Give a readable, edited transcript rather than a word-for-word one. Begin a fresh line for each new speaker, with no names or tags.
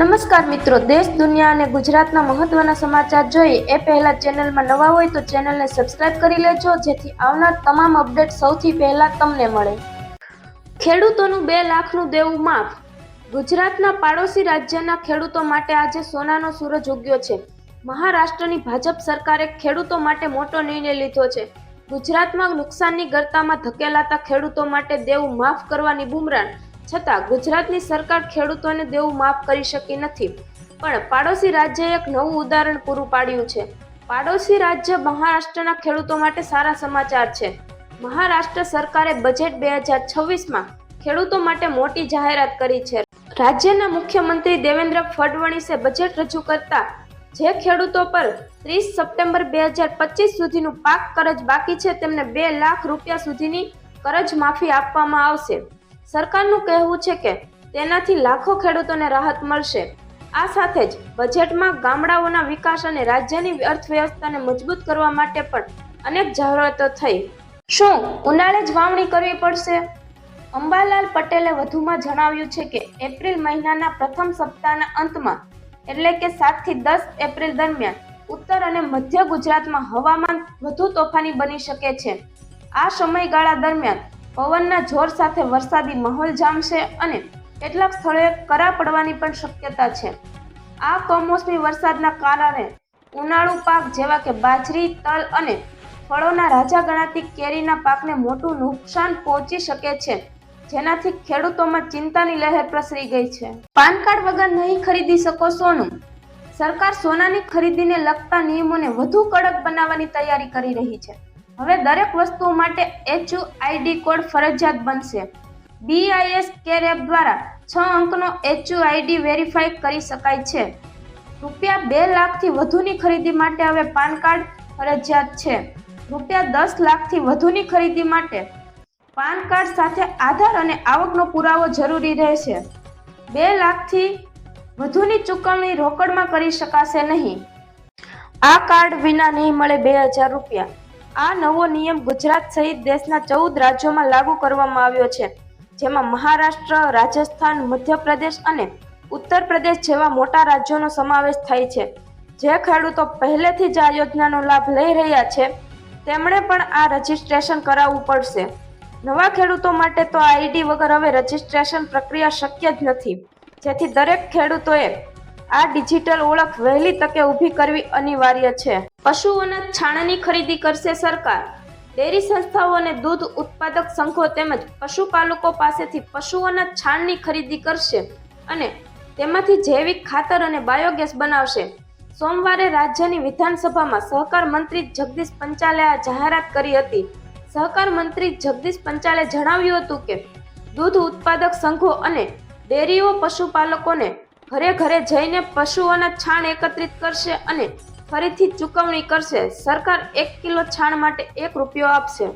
નમસ્કાર મિત્રો, દેશ દુનિયા અને ગુજરાતના મહત્વના સમાચાર જોઈ એ પહેલા ચેનલમાં નવા હોય તો ચેનલને સબસ્ક્રાઇબ કરી લેજો, જેથી આવનાર તમામ અપડેટ સૌથી પહેલા તમને મળે. ખેડૂતોનું 2 લાખનું દેવું માફ. ગુજરાતના પાડોશી રાજ્યના ખેડૂતો માટે આજે સોનાનો સૂરજ ઉગ્યો છે. મહારાષ્ટ્રની ભાજપ સરકારે ખેડૂતો માટે મોટો નિર્ણય લીધો છે. ગુજરાતમાં નુકસાનની ગર્તામાં ધકેલાતા ખેડૂતો માટે દેવું માફ કરવાની બુમરાણ છતાં ગુજરાતની સરકાર ખેડૂતોને દેવું માફ કરી શકી નથી. પણ પાડોશી રાજ્યએ એક નવું ઉદાહરણ પૂરું પાડ્યું છે. પાડોશી રાજ્ય મહારાષ્ટ્રના ખેડૂતો માટે સારા સમાચાર છે. મહારાષ્ટ્ર સરકારે બજેટ 2026માં ખેડૂતો માટે મોટી જાહેરાત કરી છે. રાજ્યના મુખ્યમંત્રી દેવેન્દ્ર ફડણવીસે બજેટ રજૂ કરતા જે ખેડૂતો પર 30 સપ્ટેમ્બર 2025 સુધીનું પાક કરજ બાકી છે તેમને 2 લાખ રૂપિયા સુધીની કરજ માફી આપવામાં આવશે. સરકારનું કહેવું છે કે તેનાથી લાખો ખેડૂતોને રાહત મળશે. આ સાથે જ બજેટમાં ગામડાઓના વિકાસ અને રાજ્યની અર્થવ્યવસ્થાને મજબૂત કરવા માટે પણ અનેક જાહેરાતો થઈ. શું ઉનાળે જ વાવણી કરવી પડશે? અંબાલાલ પટેલે વધુમાં જણાવ્યું છે કે એપ્રિલ મહિનાના પ્રથમ સપ્તાહના અંતમાં એટલે કે 7 થી 10 એપ્રિલ દરમિયાન ઉત્તર અને મધ્ય ગુજરાતમાં હવામાન વધુ તોફાની બની શકે છે. આ સમયગાળા દરમિયાન પવનના જોર સાથે વરસાદી માહોલ જામશે અને કેટલાક સ્થળોએ કરા પડવાની પણ શક્યતા છે. આ કમોસમી વરસાદના કારણે ઉનાળુ પાક જેવા કે બાજરી, તલ અને ફળોના રાજા ગણાતી કેરીના પાકને મોટું નુકસાન પહોંચી શકે છે, જેનાથી ખેડૂતોમાં ચિંતાની લહેર પ્રસરી ગઈ છે. પાન કાર્ડ વગર નહીં ખરીદી શકો સોનું. સરકાર સોનાની ખરીદીને લગતા નિયમોને વધુ કડક બનાવવાની તૈયારી કરી રહી છે. હવે દરેક વસ્તુ માટે HUID કોડ ફરજિયાત બનશે. BIS કેર એપ દ્વારા 6 અંકનો HUID વેરીફાઈ કરી શકાય છે. રૂપિયા 2 લાખથી વધુની ખરીદી માટે હવે પાન કાર્ડ ફરજિયાત છે. રૂપિયા 10 લાખથી વધુની ખરીદી માટે પાન કાર્ડ સાથે આધાર અને આવકનો પુરાવો જરૂરી રહેશે. 2 લાખથી વધુની ચૂકવણી રોકડમાં કરી શકાશે નહીં. આ કાર્ડ વિના નહીં મળે 2000 રૂપિયા. આ નવો નિયમ ગુજરાત સહિત દેશના 14 રાજ્યોમાં લાગુ કરવામાં આવ્યો છે, જેમાં મહારાષ્ટ્ર, રાજસ્થાન, મધ્યપ્રદેશ અને ઉત્તર પ્રદેશ જેવા મોટા રાજ્યોનો સમાવેશ થાય છે. જે ખેડૂતો પહેલેથી જ આ યોજનાનો લાભ લઈ રહ્યા છે તેમણે પણ આ રજીસ્ટ્રેશન કરાવવું પડશે. નવા ખેડૂતો માટે તો આઈડી વગર હવે રજીસ્ટ્રેશન પ્રક્રિયા શક્ય જ નથી, જેથી દરેક ખેડૂતોએ આ ડિજિટલ ઓળખ વહેલી તકે ઊભી કરવી અનિવાર્ય છે. પશુઓના છાણની ખરીદી કરશે સરકાર. ડેરી સંસ્થાઓ અને દૂધ ઉત્પાદક સંઘો તેમજ પશુપાલકો પાસેથી પશુઓના છાણની ખરીદી કરશે અને તેમાંથી જૈવિક ખાતર અને બાયોગેસ બનાવશે. સોમવારે રાજ્યની વિધાનસભામાં સહકાર મંત્રી જગદીશ પંચાલે આ જાહેરાત કરી હતી. સહકાર મંત્રી જગદીશ પંચાલે જણાવ્યું હતું કે દૂધ ઉત્પાદક સંઘો અને ડેરીઓ પશુપાલકોને ઘરે ઘરે જઈને પશુઓના છાણ એકત્રિત કરશે અને ફરીથી ચૂકવણી કરશે. સરકાર 1 કિલો છાણ માટે 1 રૂપિયો આપશે.